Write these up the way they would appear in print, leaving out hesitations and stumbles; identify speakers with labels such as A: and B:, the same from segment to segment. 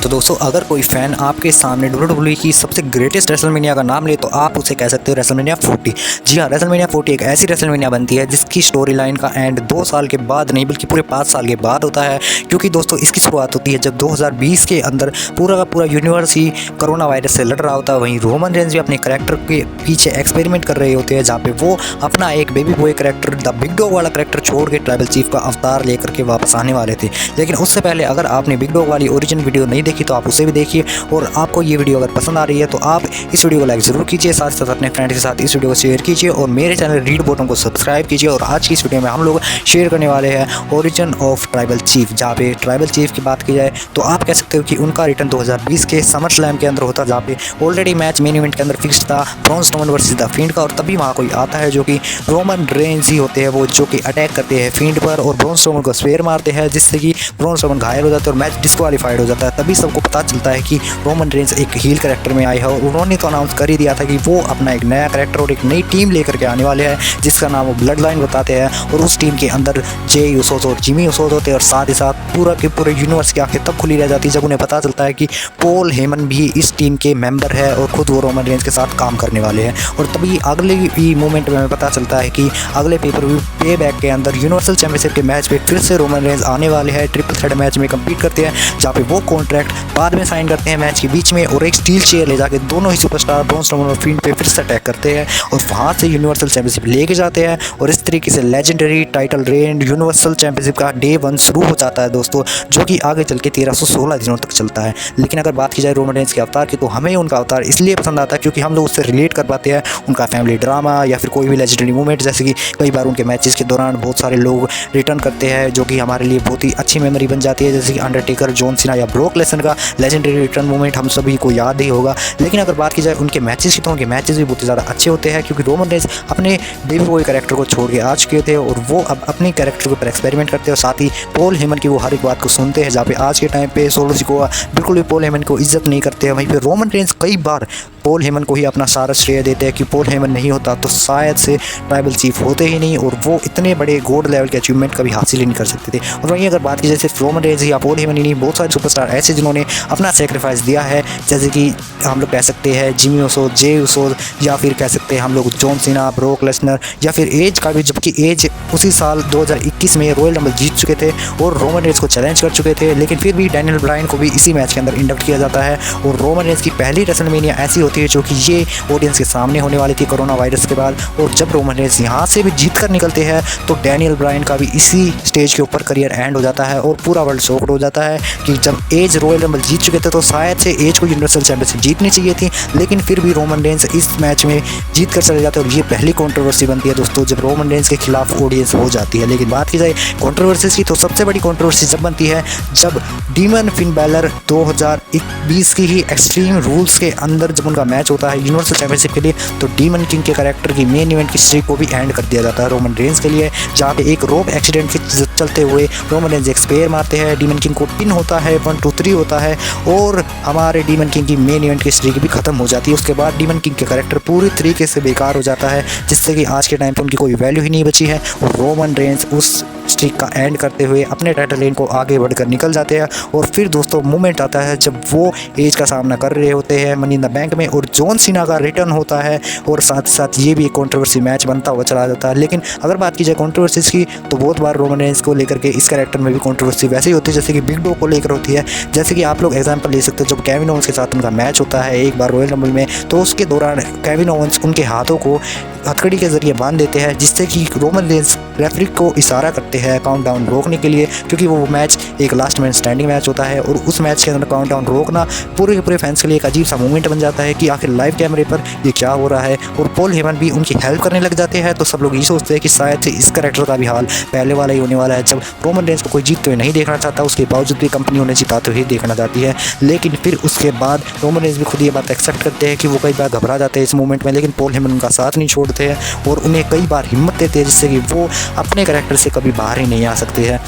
A: तो दोस्तों अगर कोई फैन आपके सामने WWE की सबसे ग्रेटेस्ट रेसलमेनिया का नाम ले तो आप उसे कह सकते हो रेसलमेनिया 40। जी हाँ, रेसलमेनिया 40 एक ऐसी रेसलमेनिया बनती है जिसकी स्टोरी लाइन का एंड 2 साल के बाद नहीं बल्कि पूरे 5 साल के बाद होता है। क्योंकि दोस्तों इसकी शुरुआत होती है जब 2020 के अंदर पूरा का पूरा यूनिवर्स ही कोरोना वायरस से लड़ रहा होता है। वहीं रोमन रेंज भी अपने करैक्टर के पीछे एक्सपेरिमेंट कर रहे होते हैं, जहाँ पे वो अपना एक baby boy character the big dog वाला करैक्टर छोड़ के ट्राइबल चीफ का अवतार लेकर के वापस आने वाले थे। लेकिन उससे पहले अगर आपने बिग डॉग वाली ओरिजिन वीडियो नहीं देखी तो आप उसे भी देखिए। और आपको ये वीडियो अगर पसंद आ रही है तो आप इस वीडियो को लाइक ज़रूर कीजिए, साथ ही साथ अपने फ्रेंड के साथ इस वीडियो को शेयर कीजिए और मेरे चैनल रीड बॉटम को सब्सक्राइब कीजिए। और आज की इस वीडियो में हम लोग शेयर करने वाले हैं ओरिजिन ऑफ ट्राइबल चीफ, जहाँ पे ट्राइबल चीफ की बात की जाए तो आप कह सकते हो कि उनका रिटर्न 2020 के समर स्लैम के अंदर होता, जहाँ पे ऑलरेडी मैच मेन इवेंट के अंदर फिक्स था Braun Strowman versus the field का। और तभी वहाँ कोई आता है जो कि रोमन रेंज ही होते हैं, वो जो कि अटैक करते हैं फील्ड पर और ब्रॉन स्ट्रोमन को स्पेयर मारते हैं, जिससे कि ब्रॉन स्ट्रोमन घायल हो जाता है और मैच डिस्क्वालीफाइड हो जाता है। तभी सबको पता चलता है कि रोमन रेंज एक हील कैरेक्टर में आए हैं और उन्होंने तो अनाउंस कर ही दिया था कि वो अपना एक नया कैरेक्टर और एक नई टीम लेकर के आने वाले हैं, जिसका नाम वो ब्लड लाइन बताते हैं। और उस टीम के अंदर जे यूसोस और जिमी यूसोस होते हैं और साथ ही साथ पूरा के पूरे यूनिवर्स की आंखें तब खुली रह जाती है जब उन्हें पता चलता है कि पॉल हेमन भी इस टीम के मेंबर है और खुद वो रोमन रेंज के साथ काम करने वाले हैं। और तभी अगले ही मोमेंट में हमें पता चलता है कि अगले पेपर व्यू पे बैक के अंदर यूनिवर्सल चैंपियनशिप के मैच पे फिर से रोमन रेंज आने वाले हैं, ट्रिपल थ्रेट मैच में कम्पीट करते हैं, जहाँ पे वो कॉन्ट्रैक्ट बाद में साइन करते हैं मैच के बीच में और एक स्टील चेयर ले जाके दोनों ही सुपरस्टार ब्रॉन स्ट्रोमन और फील्ड पे फिर से अटैक करते हैं और वहाँ से यूनिवर्सल चैंपियनशिप लेके जाते हैं। और इस तरीके से legendary title reign universal championship का डे 1 शुरू हो जाता है दोस्तों, जो कि आगे चल के 1316 दिनों तक चलता है। लेकिन अगर बात की जाए रोमन रेंज के अवतार की तो हमें उनका अवतार इसलिए पसंद आता है क्योंकि हम लोग उससे रिलेट कर पाते हैं। उनका फैमिली ड्रामा या फिर कोई भी लेजेंडरी मूवमेंट, जैसे कि कई बार उनके मैचेस के दौरान बहुत सारे लोग रिटर्न करते हैं जो कि हमारे लिए बहुत ही अच्छी मेमोरी बन जाती है, जैसे कि अंडरटेकर, जॉन सीना या ब्रोक लेसन का लेजेंडरी रिटर्न मूवमेंट हम सभी को याद ही होगा। लेकिन अगर बात की जाए उनके मैचेस की तो उनके मैचेस भी बहुत ही ज़्यादा अच्छे होते हैं, क्योंकि रोमन रेंज अपने बेबी बॉय कैरेक्टर को छोड़ के आ चुके थे और वो अब अपने कैरेक्टर के ऊपर एक्सपेरिमेंट करते हैं और साथ ही पॉल हेमन की वो हर एक बात को सुनते हैं, जहाँ पे आज के टाइम पे सोलो सिकोआ बिल्कुल भी पॉल हेमन को इज्जत नहीं करते हैं। वहीं पे रोमन रेंज कई बार पॉल हेमन को ही अपना सारा श्रेय देते हैं कि पॉल हेमन नहीं होता तो शायद से ट्राइबल चीफ होते ही नहीं और वो इतने बड़े गोल्ड लेवल के अचीवमेंट कभी हासिल ही नहीं कर सकते थे। और वहीं अगर बात की जाए सिर्फ रोमन रेंज या पॉल हेमन ही नहीं, बहुत सारे सुपरस्टार ऐसे जिन्होंने अपना सेक्रीफाइस दिया है, जैसे कि हम लोग कह सकते हैं जिमी यूसो, जे यूसो, या फिर कह सकते हैं हम लोग जॉन सीना, ब्रोक लेसनर, या फिर एज का भी, जबकि एज उसी साल 2021 में रॉयल रंबल जीत चुके थे और रोमन रेंज को चैलेंज कर चुके थे। लेकिन फिर भी डैनियल ब्रायन को भी इसी मैच के अंदर इंडक्ट किया जाता है और रोमन रेंज की पहली रेसलमेनिया ऐसी होती है जो कि ये ऑडियंस के सामने होने वाली थी कोरोना वायरस के बाद। और जब रोमन रेंज यहाँ से भी जीत कर निकलते हैं तो डैनियल ब्रायन का भी इसी स्टेज के ऊपर करियर एंड हो जाता है और पूरा वर्ल्ड शॉक्ड हो जाता है कि जब एज रॉयल रंबल जीत चुके थे तो शायद से एज को यूनिवर्सल चैंपियनशिप जीतनी चाहिए थी, लेकिन फिर भी रोमन रेंज इस मैच में जीत कर चले जाते हैं। और ये पहली कंट्रोवर्सी बनती है दोस्तों जब रोमन रेंज के खिलाफ ऑडियंस हो जाती है। लेकिन बात की जाए कंट्रोवर्सीज की तो सबसे बड़ी कंट्रोवर्सी जब बनती है जब डीमन फिन बैलर 2020 की ही एक्सट्रीम रूल्स के अंदर जब उनका मैच होता है यूनिवर्सल चैंपियनशिप के लिए, तो डीमन किंग के कैरेक्टर की मेन इवेंट की स्ट्रीक को भी एंड कर दिया जाता है रोमन रेंज के लिए, जहाँ पे एक रोप एक्सीडेंट के चलते हुए रोमन रेंज एक स्पेयर मारते हैं, डीमन किंग को पिन होता है, 1 2 3 होता है और हमारे डीमन किंग की मेन इवेंट की स्ट्रीक भी खत्म हो जाती है। उसके बाद डीमन किंग के कैरेक्टर पूरी तरीके से बेकार हो जाता है, जिससे कि आज के टाइम पर उनकी कोई वैल्यू ही नहीं बची है और रोमन रेंज उस स्ट्रीक का एंड करते हुए अपने टाइटल रेन को आगे बढ़कर निकल जाते हैं। और फिर दोस्तों मोमेंट आता है जब वो एज का सामना कर रहे होते हैं मनी इन द बैंक में और जॉन सीना का रिटर्न होता है और साथ साथ ये भी एक कंट्रोवर्सी मैच बनता हुआ चला जाता है। लेकिन अगर बात की जाए कंट्रोवर्सीज की तो बहुत बार रोमन रेंज को लेकर के इस कैरेक्टर में भी कंट्रोवर्सी वैसे ही होती है जैसे कि बिग डॉग को लेकर होती है। जैसे कि आप लोग एग्जाम्पल ले सकते हो जब केविन ओवेंस के साथ उनका मैच होता है एक बार रॉयल रंबल में, तो उसके दौरान केविन ओवेंस उनके हाथों को हथकड़ी के जरिए बांध देते हैं, जिससे कि रोमन रेंज रेफरी को इशारा करते हैं काउंटडाउन रोकने के लिए, क्योंकि वो मैच एक लास्ट मैन स्टैंडिंग मैच होता है और उस मैच के अंदर काउंटडाउन रोकना पूरे के पूरे फैंस के लिए एक अजीब सा मूवमेंट बन जाता है कि आखिर लाइव कैमरे पर ये क्या हो रहा है। और पॉल हेमन भी उनकी हेल्प करने लग जाते हैं, तो सब लोग ये सोचते हैं कि शायद से इस कैरेक्टर का भी हाल पहले वाला ही होने वाला है, जब रोमन रेंज को कोई जीतते हुए नहीं देखना चाहता, उसके बावजूद भी कंपनी उन्हें जिताते हुए देखना चाहती है। लेकिन फिर उसके बाद रोमन रेंज भी खुद ये बात एक्सेप्ट करते हैं कि वो कई बार घबरा जाते हैं इस मूवमेंट में, लेकिन पॉल हेमन उनका साथ नहीं छोड़ते हैं और उन्हें कई बार हिम्मत देते हैं जिससे कि वो अपने कैरेक्टर से कभी बाहर ही नहीं आ सकते हैं।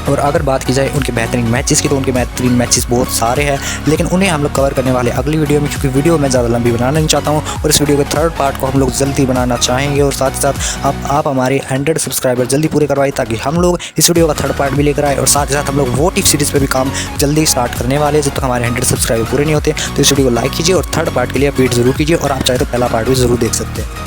A: और अगर बात की जाए उनके बेहतरीन मैचेस की, तो उनके बेहतरीन मैचेस बहुत सारे हैं, लेकिन उन्हें हम लोग कवर करने वाले अगली वीडियो में, क्योंकि वीडियो मैं ज़्यादा लंबी बनाना नहीं चाहता हूँ और इस वीडियो के थर्ड पार्ट को हम लोग जल्दी बनाना चाहेंगे। और साथ ही साथ आप हमारे 100 सब्सक्राइबर जल्दी पूरे करवाए, ताकि हम लोग इस वीडियो का थर्ड पार्ट भी लेकर आए। और साथ ही साथ हम लोग वो टिप सीरीज़ पर भी काम जल्दी स्टार्ट करने वाले हैं, जब तक हमारे 100 सब्सक्राइबर पूरे नहीं होते। तो इस वीडियो को लाइक कीजिए और थर्ड पार्ट के लिए आप वेट जरूर कीजिए, और आप चाहे तो पहला पार्ट भी ज़रूर देख सकते हैं।